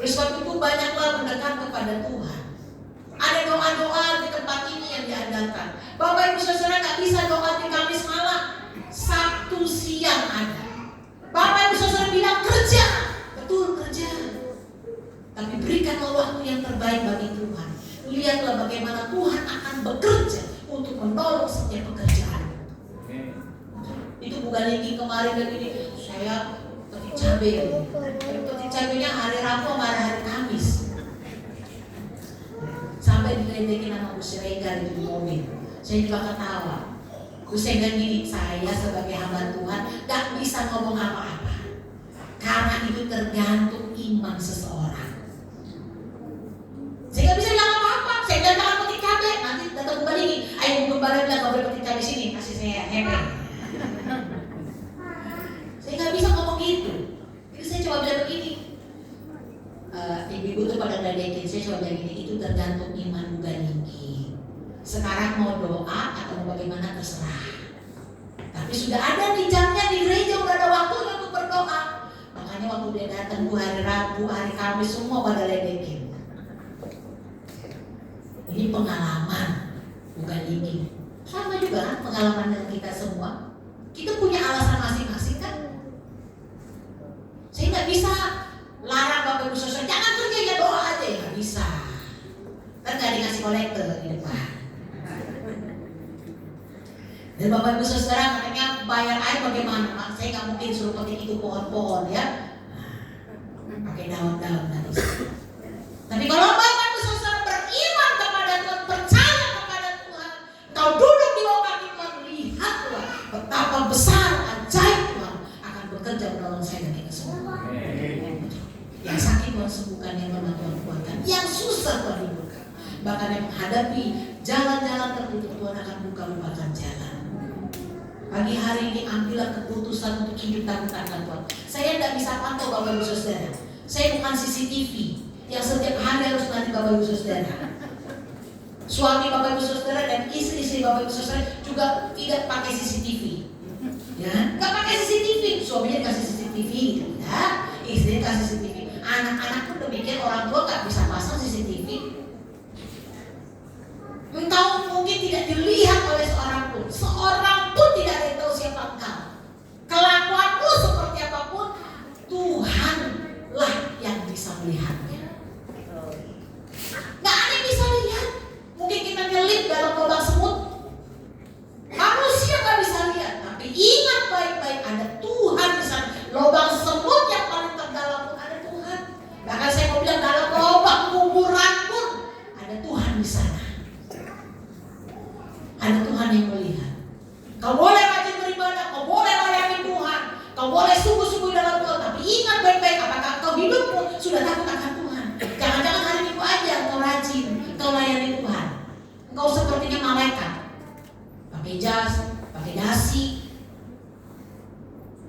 Oleh sebab itu banyaklah mendekat kepada Tuhan. Ada doa-doa di tempat ini yang diadakan. Bapak Ibu Saudara gak bisa doa di Kamis malam, Sabtu siang ada. Bapak Ibu Saudara bilang kerja, betul kerja. Tapi berikanlah waktu yang terbaik bagi Tuhan. Lihatlah bagaimana Tuhan akan bekerja untuk menolong setiap pekerjaan. Itu bukan lagi kemarin begini, saya petik cabai. Petik cabainya hari Rabu sama hari Kamis. Sampai diledekin sama Bu Siregar di mobil. Saya juga ketawa. Bu Siregar gini, saya sebagai hamba Tuhan gak bisa ngomong apa-apa. Karena itu tergantung iman seseorang. Saya gak bisa bilang apa-apa. Saya bilang jangan petik cabai. Nanti datang kembali nih. Ayo gembala bilang gak boleh petik cabai sini. Kasih saya hebat. Saya gak bisa ngomong gitu. Jadi saya coba bilang begini. Ibu-ibu tuh pada ngeledekin. Saya coba bilang gini. Itu tergantung iman bukan tinggi. Sekarang mau doa atau mau bagaimana terserah. Tapi sudah ada di jamnya di gereja. Udah ada waktunya untuk berdoa. Makanya waktu dia datang hari Rabu, hari Kamis semua pada ledekin. Ini pengalaman, bukan ini. Sama juga kan pengalaman dengan kita semua. Kita punya alasan masing-masing kan. Saya nggak bisa larang Bapak Ibu Saudara jangan kerja ya doa aja ya nggak bisa. Kan nggak dikasih kolektor di depan. Dan Bapak Ibu Saudara katanya bayar air bagaimana? Saya nggak mungkin suruh petik itu pohon-pohon ya. Pakai daun-daun nanti. Tapi kalau Bapak Ibu Saudara beriman kepada Tuhan, percaya kepada Tuhan, kau duduk di bawah kaki Tuhan, lihatlah betapa besar ajaib Tuhan akan bekerja menolong saya dan kita semua. Yang sakit Tuhan sembuhkan, yang lemah Tuhan kuatkan, yang susah Tuhan hiburkan. Bahkan yang menghadapi jalan-jalan tertutup Tuhan akan buka-bukakan jalan. Pagi hari ini ambillah keputusan untuk hidup takut akan Tuhan. Saya tidak bisa pantau Bapak Ibu Saudara. Saya bukan CCTV yang setiap hari harus nanti Bapak Ibu Saudara. Suami Bapak Ibu Saudara dan istri-istri Bapak Ibu Saudara juga tidak pakai CCTV. Ya, nggak pakai CCTV. Suaminya kasih CCTV gitu ya, istrinya kasih CCTV. Anak-anak pun demikian, orang tua nggak bisa pasang CCTV. Engkau mungkin tidak dilihat oleh seorang pun tidak ada yang tahu siapa engkau. Kelakuanmu seperti apapun, Tuhanlah yang bisa melihatnya. Nggak ada yang bisa lihat. Mungkin kita nyelip dalam lubang semut, manusia nggak bisa lihat. Tapi ingat baik-baik, ada Tuhan di sana. Lubang semut yang paling terdalam pun ada Tuhan. Bahkan saya mau bilang dalam lubang kuburan pun ada Tuhan di sana. Ada Tuhan yang melihat. Kau boleh rajin beribadah, kau boleh layani Tuhan, kau boleh sungguh-sungguh dalam Tuhan. Tapi ingat baik-baik, apakah kau hidupmu sudah takut akan Tuhan? Jangan-jangan hari Minggu aja kau rajin, kau layani Tuhan. Engkau sepertinya malaikat, pakai jas, pakai dasi,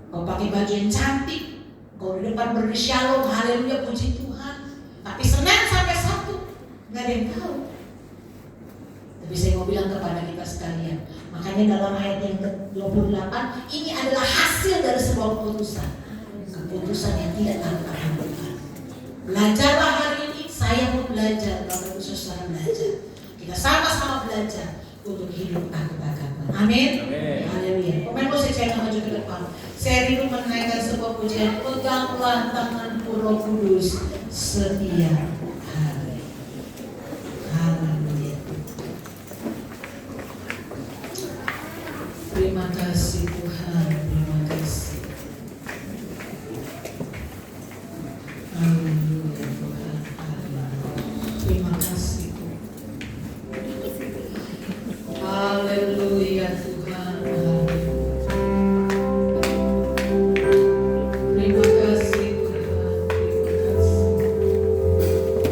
kau pakai baju yang cantik, kau di depan berdiri shalom, haleluya, puji Tuhan. Tapi Senin sampai Sabtu nggak ada yang tahu. Tapi saya mau bilang kepada kita sekalian, makanya dalam ayat yang ke-28 ini adalah hasil dari sebuah keputusan. Keputusan yang tidak takut akan Tuhan. Belajarlah hari ini, saya pun belajar, Bapak Ibu Saudara belajar. Kita sama-sama belajar untuk hidup takut akan Tuhan. Amin. Haleluya. Pemain musik saya akan maju ke depan. Saya rindu menaikkan sebuah pujian. Peganglah tanganku Roh Kudus setiap hari. Haleluya. Terima kasih Tuhan, terima kasih. Haleluya Tuhan, terima kasih Tuhan. Haleluya Tuhan, terima kasih Tuhan, terima kasih.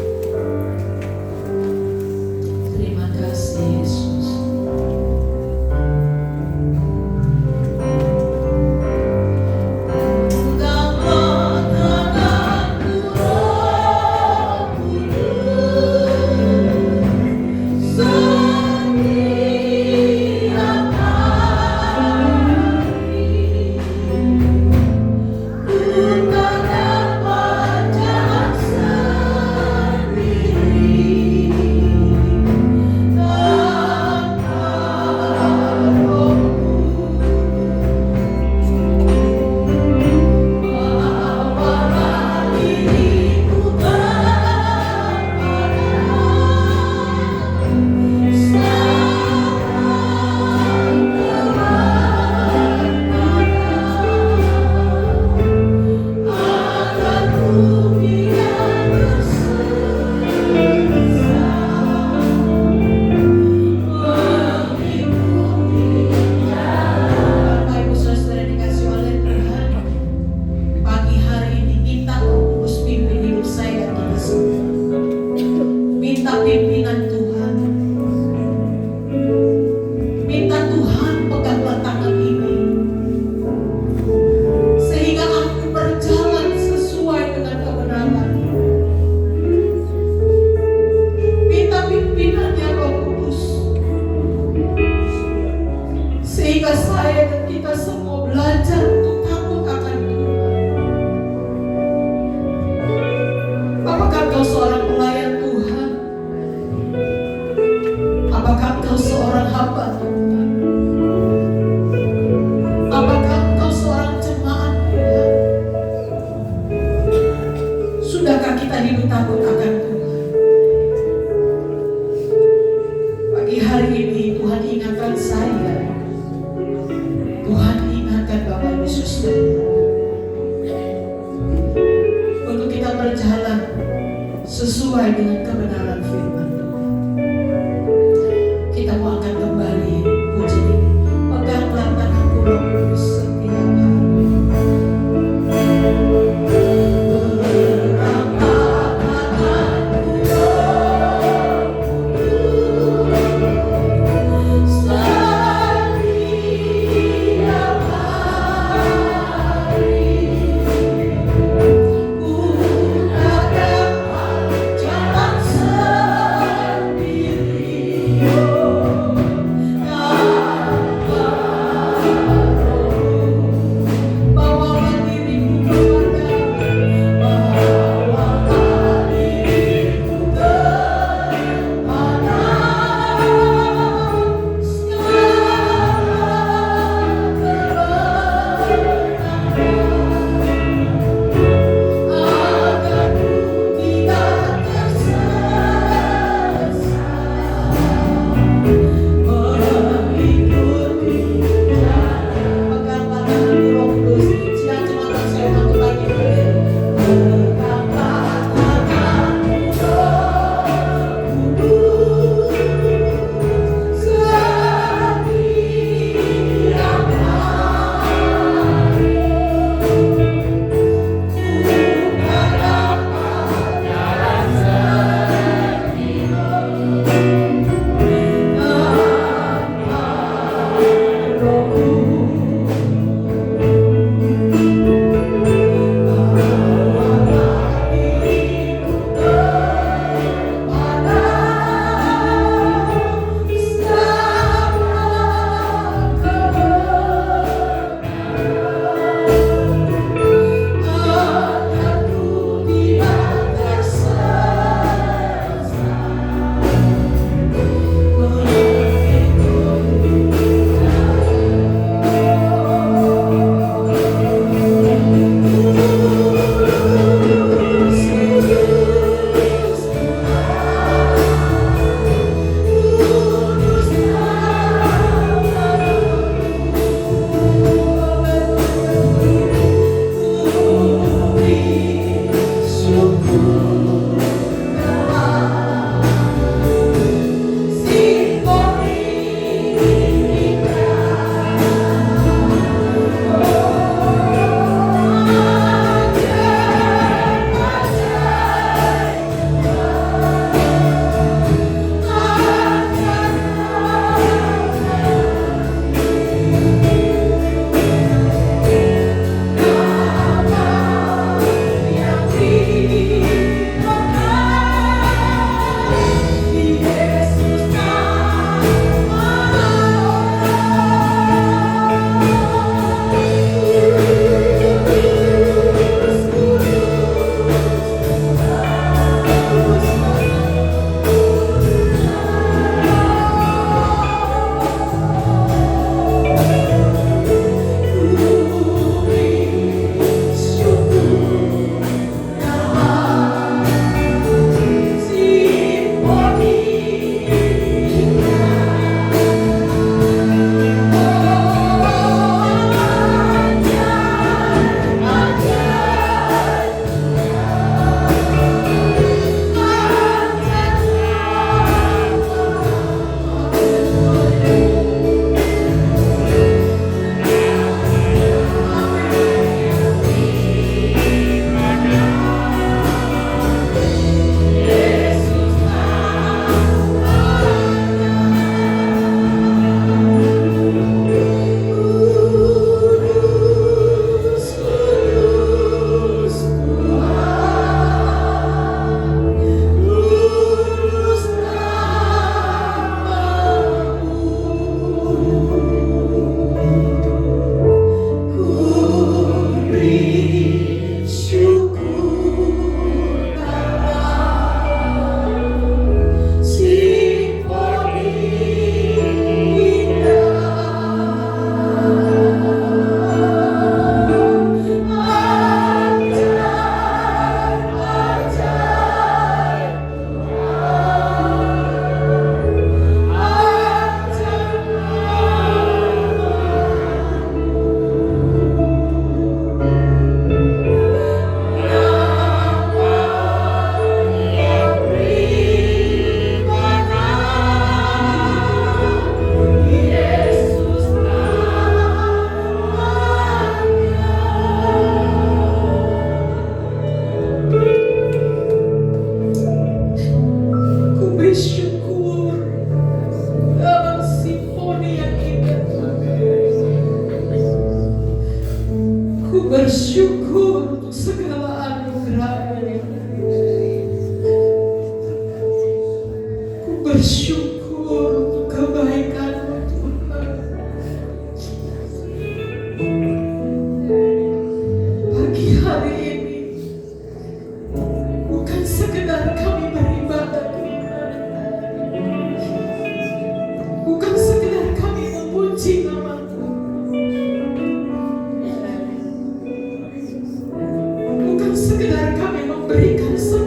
kita hidup takut akan Tuhan. Pagi hari ini Tuhan ingatkan saya, Tuhan ingatkan Bapak Ibu Saudara, untuk kita berjalan sesuai dengan kebenaran firman Tuhan. Kita mau akan kembali puji ini. Peganglah tanganku Roh Kudus setiap hari. Jalan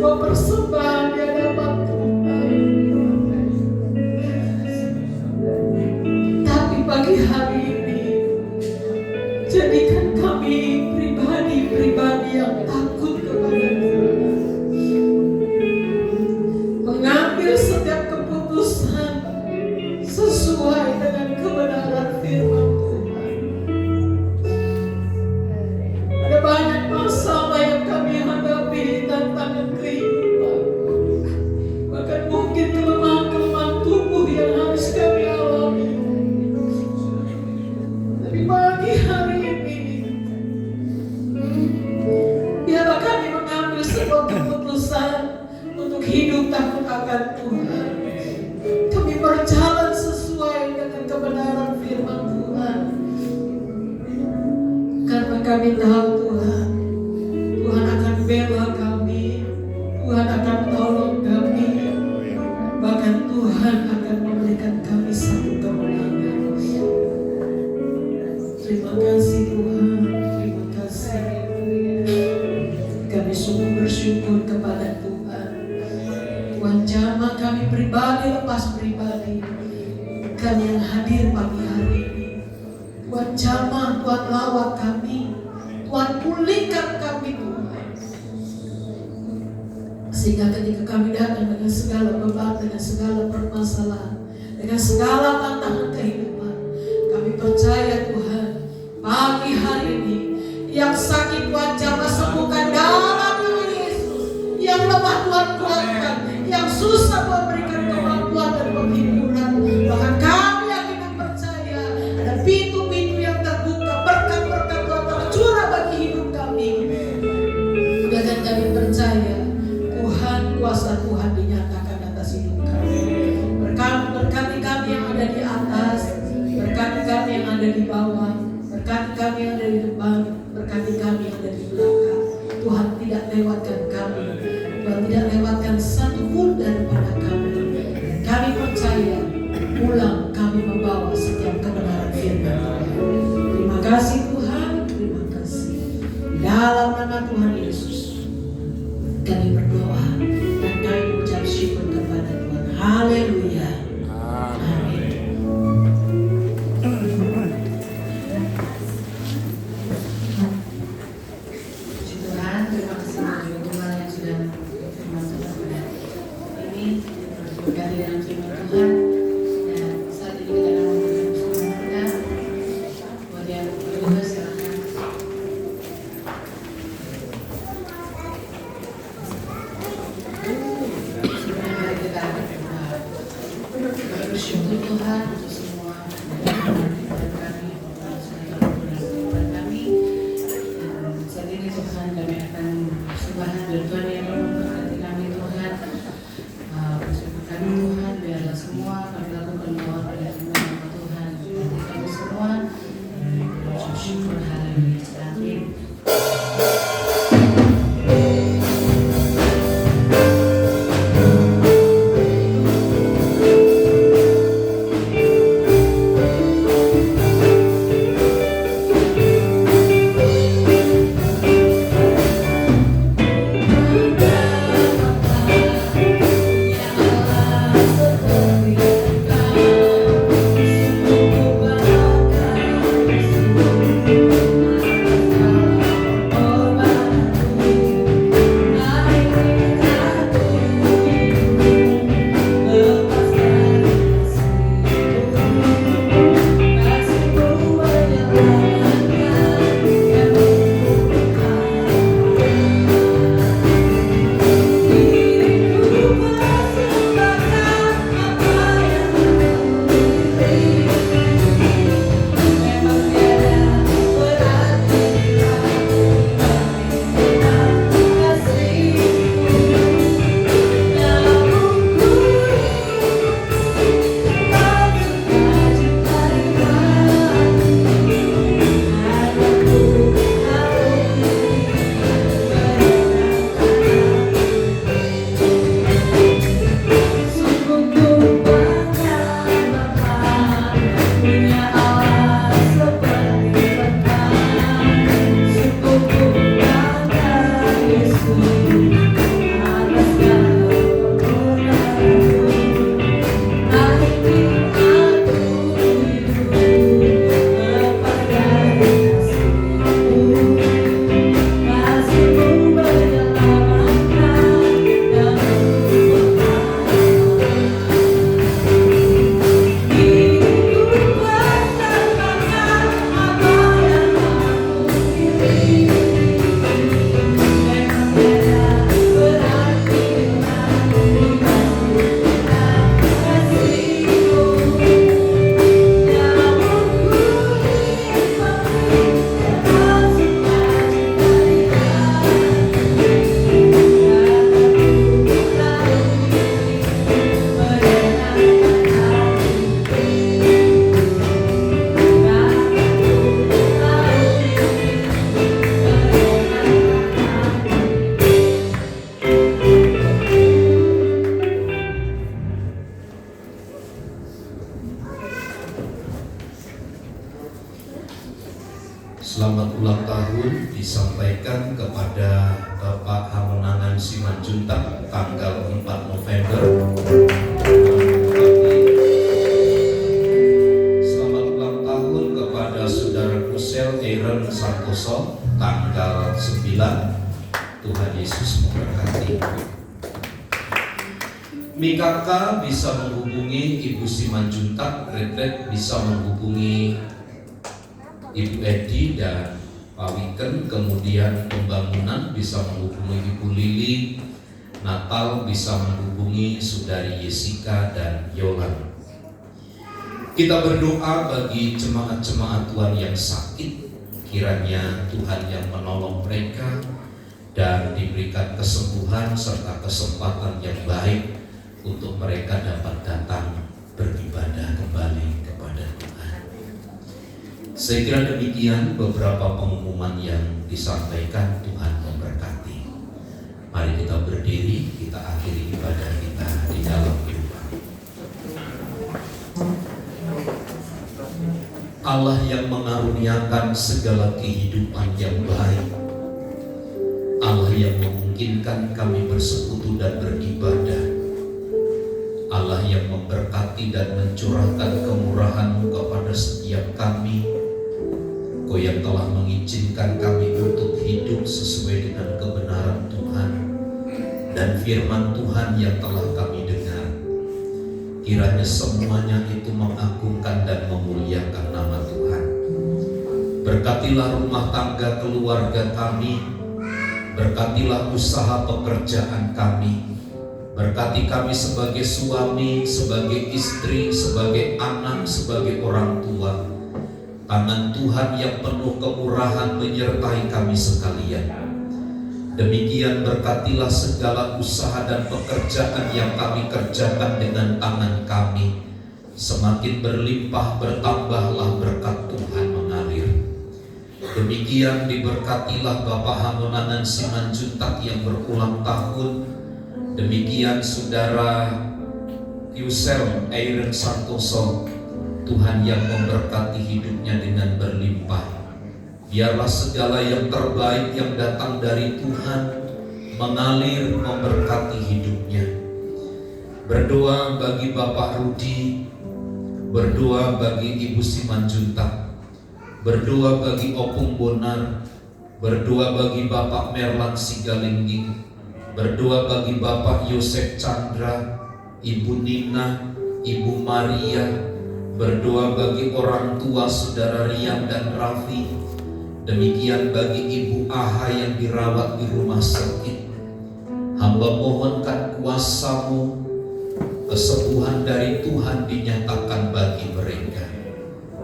sebuah persembahan di hadapan Tuhan. Tapi pagi hari ini, jadikan kami pribadi-pribadi yang takut kepada Tuhan, mengambil setiap keputusan sesuai dengan kebenaran firman Tuhan. Ada banyak masalah yang kami hadapi di tantangan kehidupan, bahkan mungkin kelemahan-kelemahan tubuh yang harus kami alami. Tapi pagi hari ini, biarlah kami mengambil sebuah keputusan untuk hidup takut akan Tuhan. Kami berjalan sesuai dengan kebenaran firman Tuhan, karena kami tahu Tuhan akan bela kami, Tuhan akan tolong kami, bahkan Tuhan akan memberikan kami satu kemenangan. Terima kasih Tuhan, terima kasih. Kami sungguh bersyukur kepada Tuhan. Tuhan jamah kami pribadi lepas pribadi, kami yang hadir pagi hari ini. Tuhan jamah, Tuhan lawat kami, Tuhan pulihkan kami Tuhan. Sehingga ketika kami datang dengan segala beban, dengan segala permasalahan, dengan segala tantangan kehidupan, kami percaya Tuhan, pagi hari ini yang sakit Tuhan jamah sembuhkan dalam nama Yesus, yang lemah Tuhan kuatkan, yang susah Tuhan berikan kemampuan dan penghiburan. Bahkan kami yakin dan percaya ada pintu-pintu yang terbuka, berkat-berkat Tuhan tercurah bagi hidup kami. Dan kami percaya Tuhan, kuasa Tuhan dinyatakan atas hidup kami. Berkati kami yang ada di atas, berkati kami yang ada di bawah, berkati kami yang ada di depan, berkati kami yang ada di belakang. Tuhan tidak lewatkan kami, Tuhan tidak lewatkan satu pun daripada kami. Kami percaya pulang kami membawa setiap kebenaran firman Tuhan. Terima kasih Tuhan, terima kasih. Dalam nama Tuhan Yesus kami berdoa dan kami mengucap syukur kepada Tuhan. Haleluya. Amin. Puji Tuhan, terima kasih bagi Tuhan yang sudah firman Tuhan pada ini berkati dalam firman Tuhan. Dan saat ini kita akan bersama kita. Buat yang berdua silakan. Sebenarnya kita akan bersyukur Tuhan untuk semua kehidupan kami, kehidupan kami. Dan saat ini Tuhan kami akan sembahan dan Tuhan yang memberkati kami Tuhan. Bersyukur kami Tuhan, biarlah semua kami lakukan doa pada nama Tuhan. Berkati kami semua. Bersyukur syukur haleluya. Amin. Simanjuntak tanggal 4 November. Selamat ulang tahun kepada saudara Kusel Aaron Santoso tanggal 9. Tuhan Yesus memberkati. Mikaka bisa menghubungi Ibu Simanjuntak, Retret bisa menghubungi Ibu Edi dan Pak Wiken, kemudian pembangunan bisa menghubungi Ibu Lili, Natal bisa menghubungi Saudari Jessica dan Yolan. Kita berdoa bagi jemaat-jemaat Tuhan yang sakit, kiranya Tuhan yang menolong mereka dan diberikan kesembuhan serta kesempatan yang baik untuk mereka dapat datang beribadah kembali kepada Tuhan. Saya kira demikian beberapa pengumuman yang disampaikan. Tuhan memberkati. Mari kita berdiri, kita akhiri ibadah kita di dalam doa. Allah yang mengaruniakan segala kehidupan yang baik, Allah yang memungkinkan kami bersekutu dan beribadah, Allah yang memberkati dan mencurahkan kemurahan-Mu kepada setiap kami, Kau yang telah mengizinkan kami untuk hidup sesuai dengan kebenaran Tuhan dan firman Tuhan yang telah kami dengar. Kiranya semuanya itu mengagungkan dan memuliakan nama Tuhan. Berkatilah rumah tangga keluarga kami, berkatilah usaha pekerjaan kami, berkati kami sebagai suami, sebagai istri, sebagai anak, sebagai orang tua. Tangan Tuhan yang penuh kemurahan menyertai kami sekalian. Demikian berkatilah segala usaha dan pekerjaan yang kami kerjakan dengan tangan kami. Semakin berlimpah bertambahlah berkat Tuhan mengalir. Demikian diberkatilah Bapak Hamonangan Simanjuntak yang berulang tahun. Demikian Saudara Yusel Aaron Santoso, Tuhan yang memberkati hidupnya dengan berlimpah. Biarlah segala yang terbaik yang datang dari Tuhan mengalir memberkati hidupnya. Berdoa bagi Bapak Rudi, berdoa bagi Ibu Simanjuntak, berdoa bagi Opung Bonar, berdoa bagi Bapak Merlan Sigalingging, berdoa bagi Bapak Yosef Chandra, Ibu Nina, Ibu Maria, berdoa bagi orang tua Saudara Rian dan Raffi. Demikian bagi Ibu Aha yang dirawat di rumah sakit. Hamba mohonkan kuasa-Mu, kesembuhan dari Tuhan dinyatakan bagi mereka.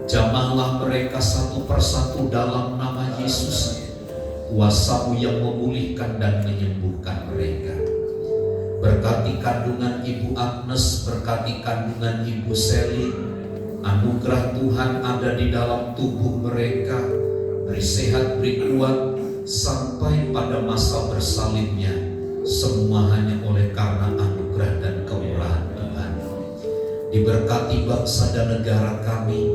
Jamahlah mereka satu persatu dalam nama Yesus. Kuasa-Mu yang memulihkan dan menyembuhkan mereka. Berkati kandungan Ibu Agnes, berkati kandungan Ibu Seli. Anugerah Tuhan ada di dalam tubuh mereka. Beri sehat, beri kuat sampai pada masa bersalinnya. Semua hanya oleh karena anugerah dan kemurahan Tuhan. Diberkati bangsa dan negara kami,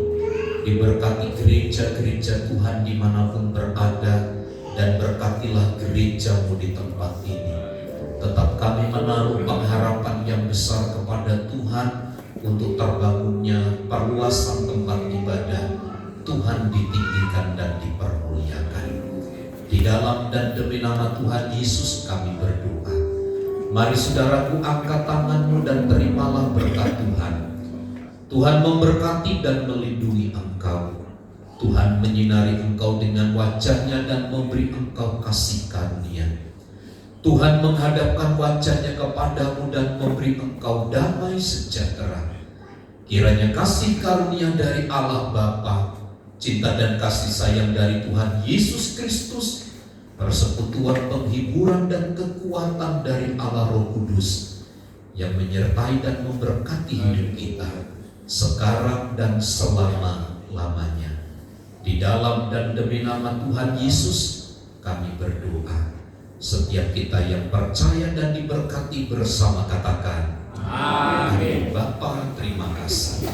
diberkati gereja-gereja Tuhan dimanapun berada, dan berkatilah gereja-Mu di tempat ini. Tetap kami menaruh pengharapan yang besar kepada Tuhan untuk terbangunnya perluasan tempat ibadah. Tuhan ditinggikan dan dipermuliakan. Di dalam dan demi nama Tuhan Yesus kami berdoa. Mari saudaraku, angkat tanganmu dan terimalah berkat Tuhan. Tuhan memberkati dan melindungi engkau. Tuhan menyinari engkau dengan wajah-Nya dan memberi engkau kasih karunia. Tuhan menghadapkan wajah-Nya kepadamu dan memberi engkau damai sejahtera. Kiranya kasih karunia dari Allah Bapa, cinta dan kasih sayang dari Tuhan Yesus Kristus, persekutuan penghiburan dan kekuatan dari Allah Roh Kudus yang menyertai dan memberkati hidup kita sekarang dan selama-lamanya. Di dalam dan demi nama Tuhan Yesus kami berdoa. Setiap kita yang percaya dan diberkati bersama katakan amin. Bapa, terima kasih.